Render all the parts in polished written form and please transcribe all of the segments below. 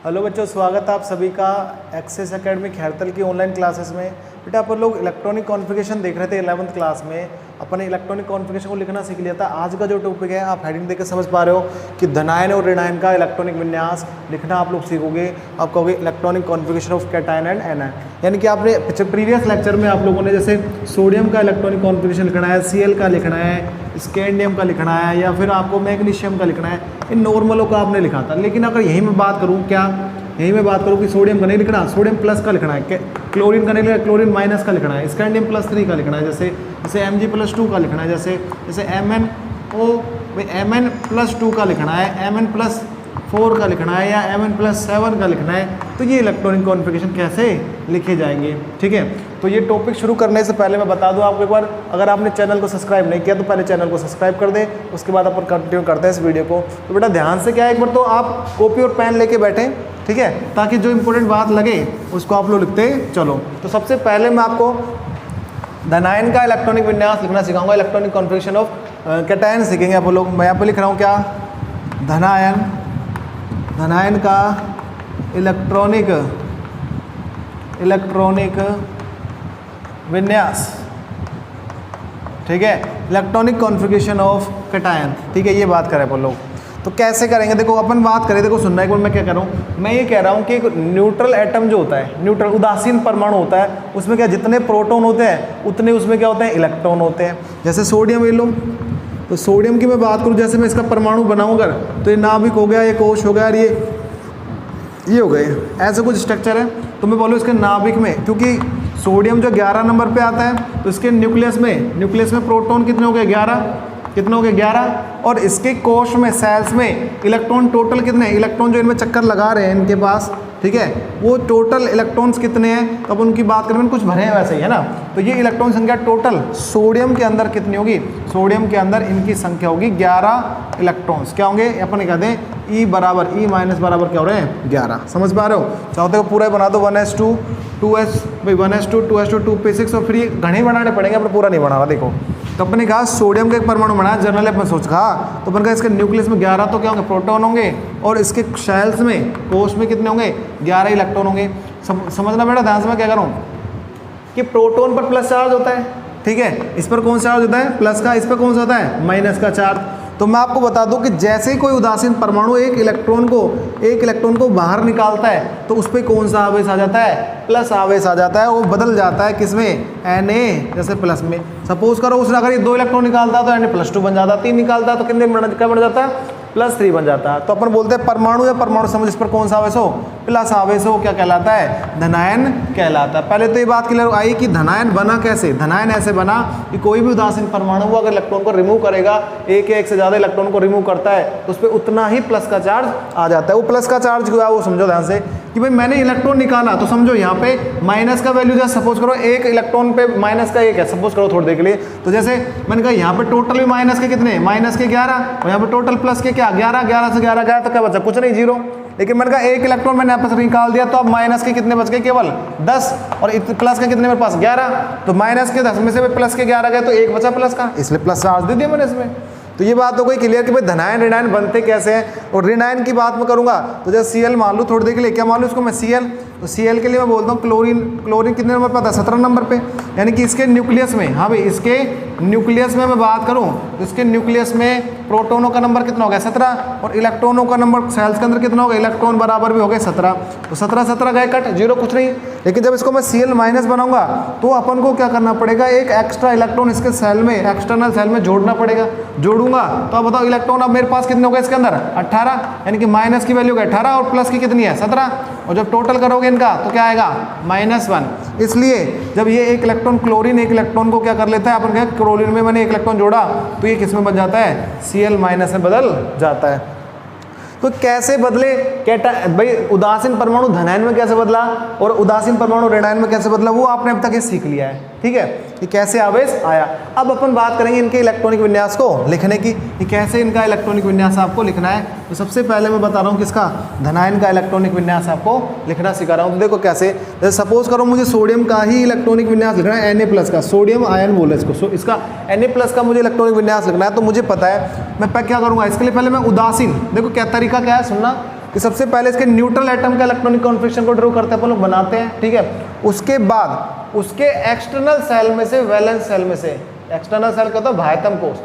Hello बच्चों, स्वागत है आप सभी का एक्सेस एकेडमी खैरतल की ऑनलाइन क्लासेस में। बेटा अपन लोग इलेक्ट्रॉनिक कॉन्फ़िगरेशन देख रहे थे 11th क्लास में। अपन ने इलेक्ट्रॉनिक कॉन्फ़िगरेशन को लिखना सीख लिया था। आज का जो टॉपिक है आप हेडिंग देख के समझ पा रहे हो कि धनायन और ऋणायन का इलेक्ट्रॉनिक विन्यास लिखना आप लोग सीखोगे। आप कहोगे electronic configuration of cation and anion, यानी कि आपने प्रीवियस लेक्चर में आप लोगों ने जैसे सोडियम का इलेक्ट्रॉनिक कॉन्फ़िगरेशन लिखना है, Cl का लिखना है, स्कैंडियम का लिखना है या फिर आपको मैग्नीशियम का लिखना है, इन नॉर्मलों का आपने लिखा था। लेकिन अगर यही मैं बात करूँ यही मैं बात करूँ कि सोडियम का नहीं लिखना, सोडियम प्लस का लिखना है, क्लोरीन का नहीं लिखना, क्लोरीन माइनस का लिखना है, स्कैंडियम प्लस 3 का लिखना है, जैसे Mg+2 का लिखना है, जैसे Mn+2 का लिखना है, Mn+4 का लिखना है या Mn+7 का लिखना है, तो ये इलेक्ट्रॉनिक कॉन्फ़िगरेशन कैसे लिखे जाएंगे। ठीक है, तो ये टॉपिक शुरू करने से पहले मैं बता दूं आपको एक बार, अगर आपने चैनल को सब्सक्राइब नहीं किया तो पहले चैनल को सब्सक्राइब कर दें, उसके बाद अपन कंटिन्यू करते हैं इस वीडियो को। तो बेटा ध्यान से क्या है, एक बार तो आप कॉपी और पेन लेके बैठें, ठीक है, ताकि जो इंपॉर्टेंट बात लगे उसको आप लोग लिखते चलो। तो सबसे पहले मैं आपको धनायन का इलेक्ट्रॉनिक विन्यास लिखना सिखाऊंगा, इलेक्ट्रॉनिक कॉन्फ़िगरेशन ऑफ कैटायन सीखेंगे आप लोग। मैं यहाँ पर लिख रहा हूँ क्या, धनायन का इलेक्ट्रॉनिक विन्यास, ठीक है, इलेक्ट्रॉनिक कॉन्फ़िगरेशन ऑफ कैटायन। ठीक है, ये बात करें अपन लोग तो कैसे करेंगे। देखो अपन बात करें, देखो सुनना एक बार मैं क्या कह रहा हूँ, मैं ये कह रहा हूँ कि एक न्यूट्रल एटम जो होता है, न्यूट्रल उदासीन परमाणु होता है, उसमें क्या जितने प्रोटॉन होते हैं उतने उसमें क्या होते हैं, इलेक्ट्रॉन होते हैं। जैसे सोडियम ले लो, तो सोडियम की मैं बात करूँ, जैसे मैं इसका परमाणु बनाऊँ अगर, तो ये नाभिक हो गया, ये कोश हो गया और ये हो गए, ऐसे कुछ स्ट्रक्चर है। तो मैं बोलूँ इसके नाभिक में, क्योंकि सोडियम जो 11 नंबर पे आता है, तो इसके न्यूक्लियस में प्रोटॉन कितने हो गए, 11, और इसके कोश में, सेल्स में इलेक्ट्रॉन टोटल कितने, इलेक्ट्रॉन जो इनमें चक्कर लगा रहे हैं इनके पास, ठीक है, वो टोटल इलेक्ट्रॉन्स कितने हैं, तो अब उनकी बात करें, कुछ भरे हैं वैसे ही है ना। तो ये इलेक्ट्रॉन संख्या टोटल सोडियम के अंदर कितनी होगी, सोडियम के अंदर इनकी संख्या होगी 11 इलेक्ट्रॉन्स। क्या होंगे, अपन कहते हैं E बराबर क्या हो रहे हैं, 11। समझ पा रहे हो, चाहते हो पूरा बना दो, 1s2 2s, भाई 1s2 2s2 2p6, और फिर ये घने बनाने पड़ेंगे, पर पूरा नहीं बना रहा। देखो, तो अपने कहा सोडियम का एक परमाणु बनाया, जनरल अपन सोच कहा, तो अपन कहा इसके न्यूक्लियस में 11 तो क्या होंगे, प्रोटॉन होंगे, और इसके शेल्स में, कोश में कितने होंगे, 11 इलेक्ट्रॉन होंगे। समझना बेटा ध्यान से, मैं क्या कर रहा हूँ कि प्रोटॉन पर प्लस चार्ज होता है, ठीक है, इस पर कौन सा चार्ज होता है, प्लस का, इस पर कौन सा होता है, माइनस का चार्ज। तो मैं आपको बता दूं कि जैसे ही कोई उदासीन परमाणु एक इलेक्ट्रॉन को बाहर निकालता है, तो उस पर कौन सा आवेश आ जाता है, प्लस आवेश आ जाता है, वो बदल जाता है किसमें, Na, जैसे प्लस में। सपोज करो उसने अगर ये 2 इलेक्ट्रॉन निकालता है तो Na+2 बन जाता है, 3 निकालता है तो कितने क्या बन जाता है, +3 बन जाता है। तो अपन बोलते हैं परमाणु या परमाणु समूह जिस पर कौन सा आवेश हो, प्लस आवेश हो, क्या कहलाता है, धनायन कहलाता है। पहले तो ये बात क्लियर आई कि धनायन बना कैसे। धनायन ऐसे बना कि कोई भी उदासीन परमाणु वो अगर इलेक्ट्रॉन को रिमूव करेगा, एक या एक से ज़्यादा इलेक्ट्रॉन को रिमूव करता है, तो उस पर उतना ही प्लस का चार्ज आ जाता है। वो प्लस का चार्ज जो है वो समझो ध्यान से कि भाई मैंने इलेक्ट्रॉन निकाला, तो समझो यहाँ पे माइनस का वैल्यू जैसे सपोज करो एक इलेक्ट्रॉन पे माइनस का 1 है, सपोज करो थोड़ी देर के लिए। तो जैसे मैंने कहा यहाँ पे टोटल भी माइनस के कितने, माइनस के 11, और यहाँ पे टोटल प्लस के क्या, 11 से 11 गया तो क्या बचा, कुछ नहीं, 0। लेकिन मैंने कहा एक इलेक्ट्रॉन मैंने आपस निकाल दिया, तो अब माइनस के कितने बच गए, केवल 10, और प्लस के कितने मेरे पास, 11। तो माइनस के 10 में से प्लस के 11 गए, तो 1 बचा प्लस का, इसलिए प्लस चार्ज दे दिया मैंने इसमें। तो ये बात हो गई क्लियर कि भाई धनायन ऋणायन बनते कैसे हैं। और ऋणायन की बात मैं करूंगा तो जैसे Cl मान लूँ, थोड़ी देर के लिए क्या मान लूँ इसको मैं, Cl। तो Cl के लिए मैं बोलता हूँ क्लोरीन कितने नंबर पर आता है, 17 नंबर पे, यानी कि इसके न्यूक्लियस में, हाँ भाई इसके न्यूक्लियस में मैं बात करूँ तो इसके न्यूक्लियस में प्रोटोनों का नंबर कितना हो गया, 17, और इलेक्ट्रॉनों का नंबर सेल्स के अंदर कितना हो गया, इलेक्ट्रॉन बराबर भी हो गए 17। तो 17 गए कट, 0 कुछ नहीं। लेकिन जब इसको मैं Cl- बनाऊंगा तो अपन को क्या करना पड़ेगा, एक एक्स्ट्रा इलेक्ट्रॉन इसके सेल में, एक्सटर्नल सेल में जोड़ना पड़ेगा। जोड़ूंगा तो अब बताओ इलेक्ट्रॉन अब मेरे पास कितने हो गए इसके अंदर, 18, यानी कि माइनस की वैल्यू 18 और प्लस की कितनी है, 17, और जब टोटल करोगे इनका तो क्या आएगा, -1। इसलिए जब ये एक इलेक्ट्रॉन क्लोरीन एक इलेक्ट्रॉन को क्या कर लेता है, अपन क्या क्लोरीन में मैंने एक इलेक्ट्रॉन जोड़ा तो ये किस में बन जाता है, Cl- में बदल जाता है। तो कैसे बदले, भाई उदासीन परमाणु धनायन में कैसे बदला और उदासीन परमाणु ऋणायन में कैसे बदला, वो आपने अब तक ये सीख लिया है, ठीक है, कि कैसे आवेश आया। अब अपन बात करेंगे इनके इलेक्ट्रॉनिक विन्यास को लिखने की, कि कैसे इनका इलेक्ट्रॉनिक विन्यास आपको लिखना है। तो सबसे पहले मैं बता रहा हूँ किसका, धनायन का इलेक्ट्रॉनिक विन्यास आपको लिखना सिखा रहा हूँ। तो देखो कैसे, जैसे सपोज करो मुझे सोडियम का ही इलेक्ट्रॉनिक विन्यास लिखना है, Na+ का, सोडियम आयन बोले इसको, इसका Na+ का मुझे इलेक्ट्रॉनिक विन्यास लिखना है। तो मुझे पता है मैं क्या करूँगा, इसके लिए पहले मैं उदासीन, देखो क्या तरीका क्या है सुनना, कि सबसे पहले इसके न्यूट्रल एटम का इलेक्ट्रॉनिक कॉन्फ़िगरेशन को ड्रॉ करते हैं, अपन लोग बनाते हैं, ठीक है। उसके बाद उसके एक्सटर्नल सेल में से, वैलेंस सेल में से, एक्सटर्नल सेल का तो बाह्यतम कोष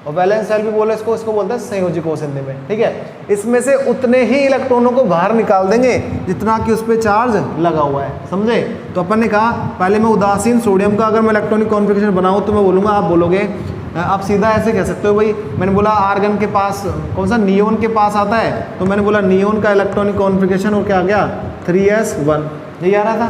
और वैलेंस सेल भी बोले इसको बोलते हैं संयोजी कोष हिंदी में, ठीक है। इसमें से उतने ही इलेक्ट्रॉनों को बाहर निकाल देंगे जितना कि उस पर चार्ज लगा हुआ है, समझे। तो अपन ने कहा पहले मैं उदासीन सोडियम का अगर मैं इलेक्ट्रॉनिक कॉन्फ़िगरेशन बनाऊँ तो मैं बोलूँगा, आप बोलोगे, आप सीधा ऐसे कह सकते हो भाई, मैंने बोला आर्गन के पास कौन सा, नियोन के पास आता है, तो मैंने बोला नियोन का इलेक्ट्रॉनिक कॉन्फ़िगरेशन और क्या आ गया 3s1, यही आ रहा था।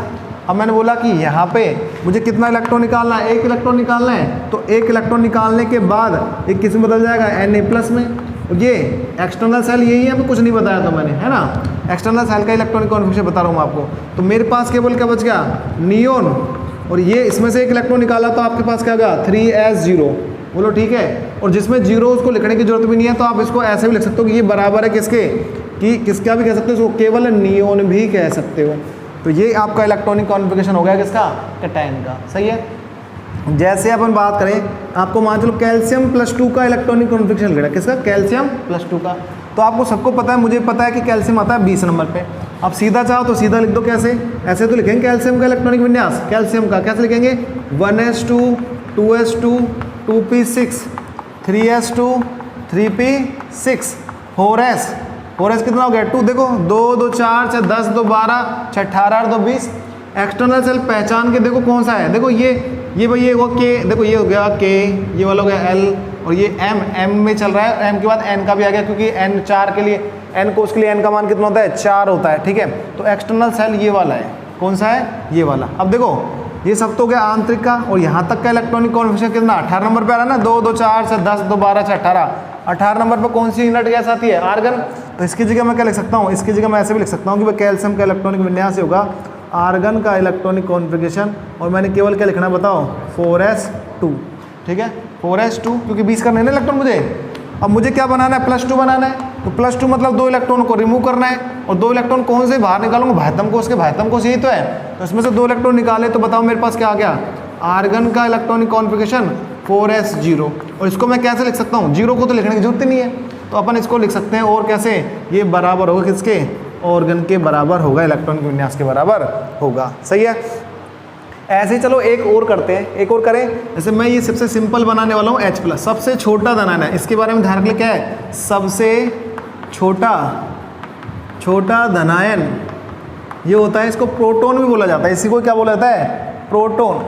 अब मैंने बोला कि यहाँ पे मुझे कितना इलेक्ट्रॉन निकालना है, एक इलेक्ट्रॉन निकालना है, तो एक इलेक्ट्रॉन निकालने के बाद एक किस में बदल जाएगा, Na+ में। ये एक्सटर्नल सेल यही है, कुछ नहीं बताया था मैंने, है ना। एक्सटर्नल सेल का इलेक्ट्रॉनिक कॉन्फ़िगरेशन बता रहा हूँ मैं आपको। तो मेरे पास केवल क्या बच गया, नियोन, और ये इसमें से एक इलेक्ट्रॉन निकाला तो आपके पास क्या गया 3s0, बोलो ठीक है। और जिसमें 0 उसको लिखने की जरूरत भी नहीं है, तो आप इसको ऐसे भी लिख सकते हो कि ये बराबर है किसके, कि किसका भी कह सकते हो, इसको केवल नियोन भी कह सकते हो। तो ये आपका इलेक्ट्रॉनिक कॉन्फ़िगरेशन हो गया किसका, कैटायन का, सही है। जैसे अपन बात करें, आपको मान चलो कैल्शियम +2 का इलेक्ट्रॉनिक कॉन्फ़िगरेशन लग रहा है, किसका, कैल्शियम +2 का। तो आपको सबको पता है, मुझे पता है कि कैल्शियम आता है 20 नंबर पे। अब सीधा चाहो तो सीधा लिख दो, कैसे, ऐसे तो लिखेंगे कैल्शियम का इलेक्ट्रॉनिक विन्यास, कैल्शियम का कैसे लिखेंगे, 1s2 2s2 2p6 3s2 3p6 4s कितना हो गया 2, देखो 2 2 4 6 10 2 12 6 18 2 20। एक्सटर्नल सेल पहचान के देखो कौन सा है, देखो ये भाई ये वो के, देखो ये हो गया के, ये वाला हो गया एल, और ये एम में चल रहा है, एम के बाद एन का भी आ गया, क्योंकि एन 4 के लिए, एन कोष के लिए एन का मान कितना होता है 4 होता है, ठीक है। तो एक्सटर्नल सेल ये वाला है, कौन सा है, ये वाला। अब देखो ये सब तो हो गया आंतरिक का, और यहाँ तक का इलेक्ट्रॉनिक कॉन्फ़िगरेशन कितना 18 नंबर पे आ रहा है ना, 2 2 4 6 10 2 12 6 18 नंबर पर कौन सी यूनिट गैस आती है, आर्गन। तो इसकी जगह मैं क्या लिख सकता हूँ, इसकी जगह मैं ऐसे भी लिख सकता हूँ कि कैल्शियम का इलेक्ट्रॉनिक विन्यास होगा आर्गन का इलेक्ट्रॉनिक कॉन्फ़िगरेशन, और मैंने केवल क्या लिखना है बताओ 4s2, ठीक है 4s2, क्योंकि 20 करना है ना इलेक्ट्रॉन मुझे। अब मुझे क्या बनाना है, +2 बनाना है, तो +2 मतलब 2 इलेक्ट्रॉन को रिमूव करना है, और 2 इलेक्ट्रॉन कौन से बाहर निकालूंगा, बाह्यतम कोष के, बाह्यतम कोष यही तो है। तो इसमें से 2 इलेक्ट्रॉन निकाले, तो बताओ मेरे पास क्या आ गया, आर्गन का इलेक्ट्रॉनिक कॉन्फ़िगरेशन 4s0। और इसको मैं कैसे लिख सकता हूँ, 0 को तो लिखने की जरूरत ही नहीं है, तो अपन इसको लिख सकते हैं, और कैसे, ये बराबर होगा किसके, ऑर्गन के बराबर होगा, इलेक्ट्रॉनिक विन्यास के बराबर होगा, सही है। ऐसे ही चलो एक और करते हैं, एक और करें। जैसे मैं ये सबसे सिंपल बनाने वाला हूँ H+, सबसे छोटा धनायन है, इसके बारे में ध्यान रखिए, क्या है, सबसे छोटा धनायन ये होता है, इसको प्रोटॉन भी बोला जाता है, इसी को क्या बोला जाता है, प्रोटॉन,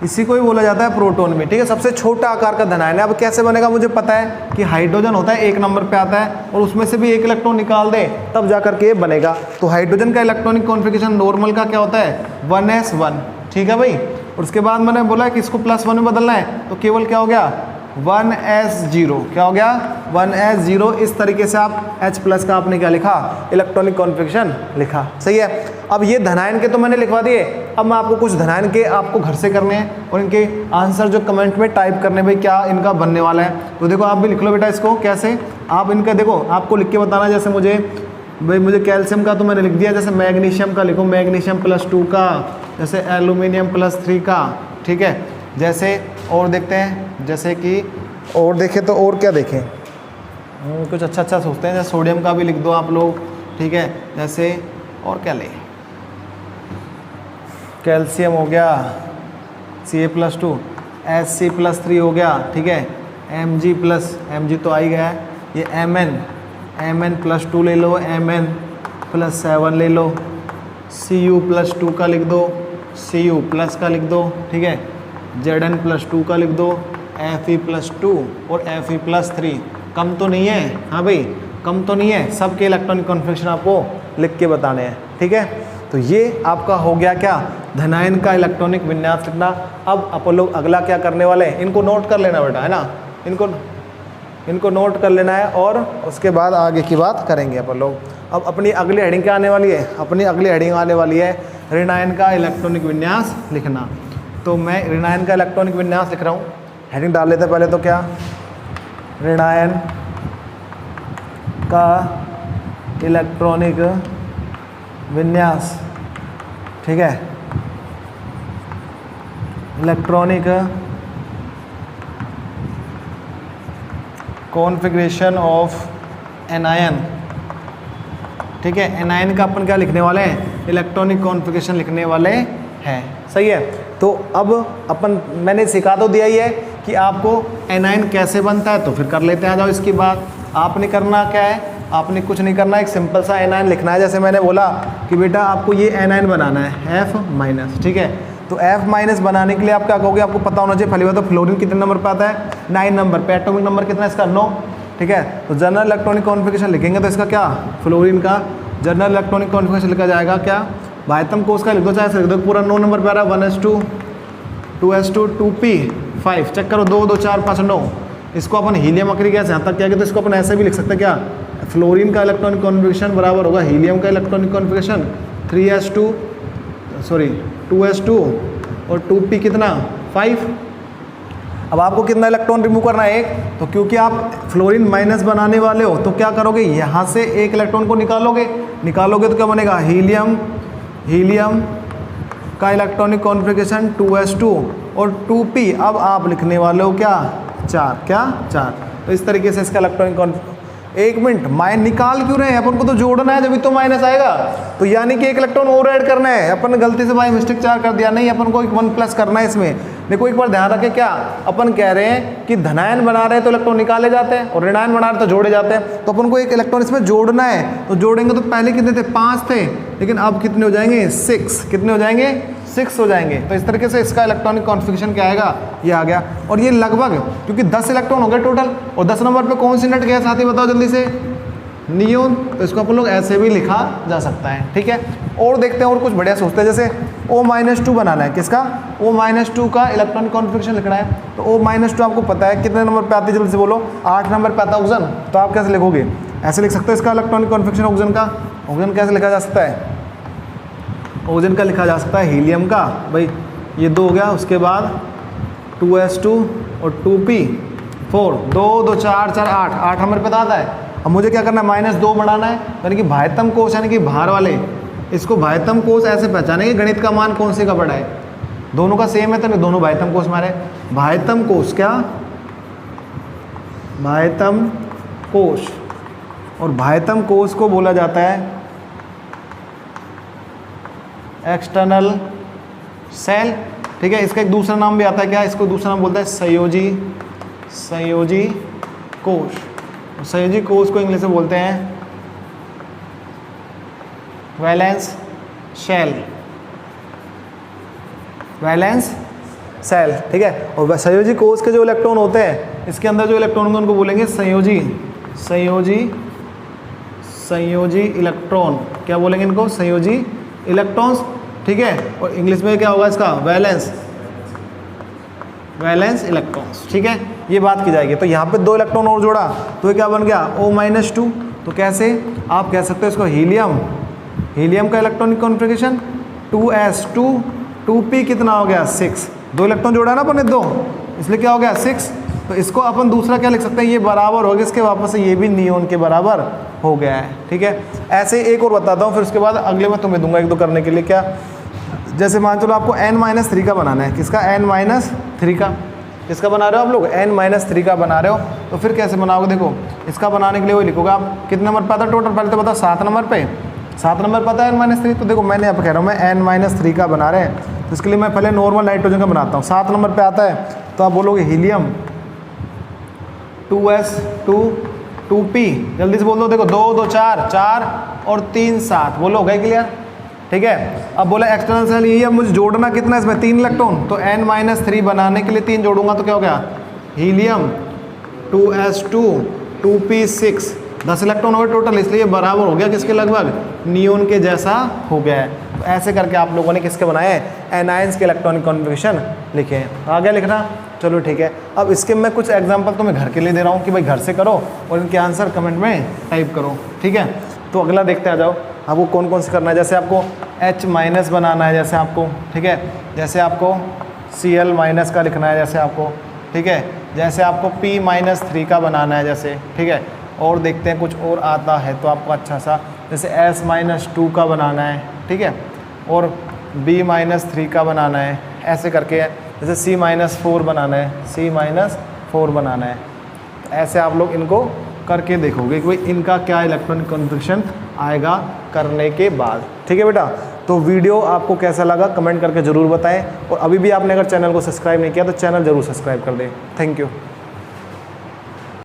इसी को ही बोला जाता है प्रोटॉन भी, ठीक है। सबसे छोटा आकार का धनायन है। अब कैसे बनेगा, मुझे पता है कि हाइड्रोजन होता है 1 नंबर पे आता है, और उसमें से भी 1 इलेक्ट्रॉन निकाल दे तब जा करके ये बनेगा। तो हाइड्रोजन का इलेक्ट्रॉनिक कॉन्फ़िगरेशन नॉर्मल का क्या होता है 1s1, ठीक है भाई। और उसके बाद मैंने बोला कि इसको +1 में बदलना है, तो केवल क्या हो गया 1s0, क्या हो गया 1s0। इस तरीके से आप H+ का आपने क्या लिखा, इलेक्ट्रॉनिक कॉन्फ़िगरेशन लिखा, सही है। अब ये धनायन के तो मैंने लिखवा दिए, अब मैं आपको कुछ धनायन के आपको घर से करने हैं, और इनके आंसर जो कमेंट में टाइप करने, भाई क्या इनका बनने वाला है। तो देखो आप भी लिख लो बेटा इसको, कैसे आप इनका देखो, आपको लिख के बताना। जैसे मुझे कैल्शियम का तो मैंने लिख दिया, जैसे मैग्नीशियम का लिखो, मैग्नीशियम +2 का, जैसे एल्यूमिनियम +3 का, ठीक है। जैसे और देखते हैं, जैसे कि और देखें तो और क्या देखें, कुछ अच्छा सोचते हैं, जैसे सोडियम का भी लिख दो आप लोग, ठीक है। जैसे और क्या ले, कैल्शियम हो गया Ca+2, Sc+3 हो गया, ठीक है। Mg तो आ ही गया है, ये Mn+2 ले लो, Mn+7 ले लो, Cu+2 का लिख दो, Cu+ का लिख दो, ठीक है। Zn+2 का लिख दो, Fe+2 और Fe+3। कम तो नहीं है, हाँ भाई कम तो नहीं है, सबके इलेक्ट्रॉनिक कॉन्फ़िगरेशन आपको लिख के बताने हैं, ठीक है। तो ये आपका हो गया क्या, धनायन का इलेक्ट्रॉनिक विन्यास लिखना। अब अपन लोग अगला क्या करने वाले हैं, इनको नोट कर लेना बेटा, है ना, इनको नोट कर लेना है, और उसके बाद आगे की बात करेंगे अपन लोग। अब अपनी अगली हेडिंग क्या आने वाली है, अपनी अगली हेडिंग आने वाली है ऋणायन का इलेक्ट्रॉनिक विन्यास लिखना। तो मैं ऋणायन का इलेक्ट्रॉनिक विन्यास लिख रहा हूँ, हेडिंग डाल लेते हैं पहले तो, क्या ऋणायन का इलेक्ट्रॉनिक विन्यास, ठीक है। इलेक्ट्रॉनिक कॉन्फ़िगरेशन ऑफ एनायन ठीक है, एनायन का अपन क्या लिखने वाले हैं, इलेक्ट्रॉनिक कॉन्फ़िगरेशन लिखने वाले हैं। सही है, तो अब अपन मैंने सिखा तो दिया ही है कि आपको एनायन कैसे बनता है, तो फिर कर लेते हैं। आ जाओ इसकी बात। आपने करना क्या है, आपने कुछ नहीं करना, एक सिंपल सा एनायन लिखना है। जैसे मैंने बोला कि बेटा आपको ये एनायन बनाना है F-, ठीक है। तो F- बनाने के लिए आप क्या कहोगे, आपको पता होना चाहिए पहली बात तो फ्लोरीन कितने नंबर पे आता है, 9 नंबर पे। एटॉमिक नंबर कितना है इसका, 9, ठीक है। तो जनरल इलेक्ट्रॉनिक कॉन्फ़िगरेशन लिखेंगे तो इसका क्या, फ्लोरीन का जनरल इलेक्ट्रॉनिक कॉन्फ़िगरेशन लिखा जाएगा क्या, बाह्यतम कोष का लिख दो, चाहे लिख दो पूरा 9 नंबर पे आ रहा है, 1s2 2s2 2p5, चेक करो 2 2 4 5 9। इसको अपन हीलियम अक्री गैस यहाँ तक क्या कहते हैं, इसको अपन ऐसे भी लिख सकते हैं क्या, फ्लोरीन का इलेक्ट्रॉनिक कॉन्फ़िगरेशन बराबर होगा हीलियम का इलेक्ट्रॉनिक कॉन्फ़िगरेशन 2s2 और 2p कितना 5। अब आपको कितना इलेक्ट्रॉन रिमूव करना है, एक। तो क्योंकि आप फ्लोरीन माइनस बनाने वाले हो तो क्या करोगे, यहाँ से एक इलेक्ट्रॉन को निकालोगे तो क्या बनेगा, हीलियम का इलेक्ट्रॉनिक कॉन्फ़िगरेशन 2s2 और 2p। अब आप लिखने वाले हो क्या, 4। तो इस तरीके से इसका इलेक्ट्रॉनिक एक मिनट, माइन निकाल क्यों रहे हैं, अपन को तो जोड़ना है जब तो माइनस आएगा। तो यानी कि एक इलेक्ट्रॉन और ऐड करना है, अपन गलती से बाई मिस्टेक 4 कर दिया, नहीं अपन को 1+ करना है इसमें। देखो एक बार ध्यान रखें, क्या अपन कह रहे हैं कि धनायन बना रहे हैं तो इलेक्ट्रॉन निकाले जाते हैं और ऋणायन बना रहे हैं तो जोड़े जाते हैं। तो अपन को एक इलेक्ट्रॉन इसमें जोड़ना है, तो जोड़ेंगे तो पहले कितने थे, 5 थे, लेकिन अब कितने हो जाएंगे, 6। कितने हो जाएंगे, 6 हो जाएंगे। तो इस तरीके से इसका इलेक्ट्रॉनिक कॉन्फ़िगरेशन क्या आएगा, ये आ गया। और ये लगभग, क्योंकि 10 इलेक्ट्रॉन हो गए टोटल, और 10 नंबर पे कौन सी नट गैस आती है बताओ जल्दी से, नियोन। तो इसको अपन लोग ऐसे भी लिखा जा सकता है, ठीक है। और देखते हैं और कुछ बढ़िया सोचते हैं, जैसे O-2 बनाना है, किसका, O-2 का इलेक्ट्रॉनिक कॉन्फ़िगरेशन लिखना है। तो O-2 आपको पता है कितने नंबर पे आती है, जल्दी से बोलो, 8 नंबर पे आता है ऑक्सीजन। तो आप कैसे लिखोगे, ऐसे लिख सकते हो इसका इलेक्ट्रॉनिक कॉन्फ़िगरेशन ऑक्सीजन का। ऑक्सीजन कैसे लिखा जा सकता है, ऑक्सीजन का लिखा जा सकता है हीलियम का, भाई ये 2 हो गया, उसके बाद 2s2 और 2p4, 2 2 4 4 8 नंबर पे आता है। अब मुझे क्या करना है, -2 बढ़ाना है, यानी कि बाह्यतम कोष यानी कि बाहर वाले, इसको बाह्यतम कोष ऐसे पहचानेंगे, गणित का मान कौन से का बड़ा है, दोनों का सेम है तो नहीं, दोनों बाह्यतम कोष मारे। बाह्यतम कोष क्या, बाह्यतम कोष, और बाह्यतम कोष को बोला जाता है एक्सटर्नल सेल, ठीक है। इसका एक दूसरा नाम भी आता है क्या, इसको दूसरा नाम बोलता है संयोजी कोष। संयोजी कोष को इंग्लिश में बोलते हैं वैलेंस सेल, ठीक है। और संयोजी कोष के जो इलेक्ट्रॉन होते हैं, इसके अंदर जो इलेक्ट्रॉन होंगे उनको बोलेंगे संयोजी इलेक्ट्रॉन, क्या बोलेंगे इनको, संयोजी इलेक्ट्रॉन्स, ठीक है। और इंग्लिश में क्या होगा इसका, वैलेंस इलेक्ट्रॉन्स, ठीक है। ये बात की जाएगी। तो यहाँ पे 2 इलेक्ट्रॉन और जोड़ा तो ये क्या बन गया, O-2। तो कैसे आप कह सकते हो इसको, हीलियम का इलेक्ट्रॉनिक कॉन्फ़िगरेशन 2s2 2p कितना हो गया, 6। 2 इलेक्ट्रॉन जोड़ा ना अपन ने 2, इसलिए क्या हो गया 6। तो इसको अपन दूसरा क्या लिख सकते हैं, ये बराबर हो गया इसके वापस से, ये भी नियोन के बराबर हो गया है, ठीक है। ऐसे एक और बताता हूँ, फिर उसके बाद अगले में तुम्हें दूंगा 1-2 करने के लिए। क्या, जैसे मान चलो आपको N-3 का बनाना है, किसका, N-3 का, किसका बना रहे हो आप लोग, N-3 का बना रहे हो। तो फिर कैसे बनाओगे, देखो इसका बनाने के लिए वही लिखोगे आप, कितने नंबर पे आता है टोटल, पहले तो बताओ 7 नंबर पे, 7 नंबर पता है N-3। तो देखो मैंने यहाँ पे कह रहा हूँ मैं N-3 का बना रहे हैं, तो इसके लिए मैं पहले नॉर्मल नाइट्रोजन का बनाता हूँ। 7 नंबर पे आता है तो आप बोलोगे हीलियम 2s2 2p, जल्दी से बोल दो, देखो 2 2 4 और 3 7, बोलो हो गए क्लियर, ठीक है। अब बोला एक्सटर्नल सेल, ये अब मुझे जोड़ना कितना है इसमें, 3 इलेक्ट्रॉन। तो N-3 बनाने के लिए 3 जोड़ूंगा तो क्या हो गया, हीलियम 2s2 2p6, 10 इलेक्ट्रॉन हो गए टोटल, इसलिए बराबर हो गया किसके, लगभग नियोन के जैसा हो गया है। तो ऐसे करके आप लोगों ने किसके बनाए हैं, एनायंस के इलेक्ट्रॉनिक कॉन्फ़िगरेशन लिखे हैं। आ गया लिखना, चलो ठीक है। अब इसके मैं कुछ एग्जांपल तुम्हें घर के लिए दे रहा हूँ कि भाई घर से करो और इनके आंसर कमेंट में टाइप करो, ठीक है। तो अगला देखते आ जाओ, आपको कौन कौन से करना है। जैसे आपको H- बनाना है, जैसे आपको, ठीक है। जैसे आपको Cl- का लिखना है, जैसे आपको, ठीक है। जैसे आपको P-3 का बनाना है, जैसे, ठीक है। और देखते हैं कुछ और आता है तो आपको अच्छा सा, जैसे S-2 का बनाना है, ठीक है। और B-3 का बनाना है, ऐसे करके। जैसे C-4 बनाना है, C-4 बनाना है, ऐसे आप लोग इनको करके देखोगे कि भाई इनका क्या इलेक्ट्रॉनिक कॉन्फ़िगरेशन आएगा करने के बाद। ठीक है बेटा, तो वीडियो आपको कैसा लगा कमेंट करके ज़रूर बताएं, और अभी भी आपने अगर चैनल को सब्सक्राइब नहीं किया तो चैनल ज़रूर सब्सक्राइब कर दें। Thank you.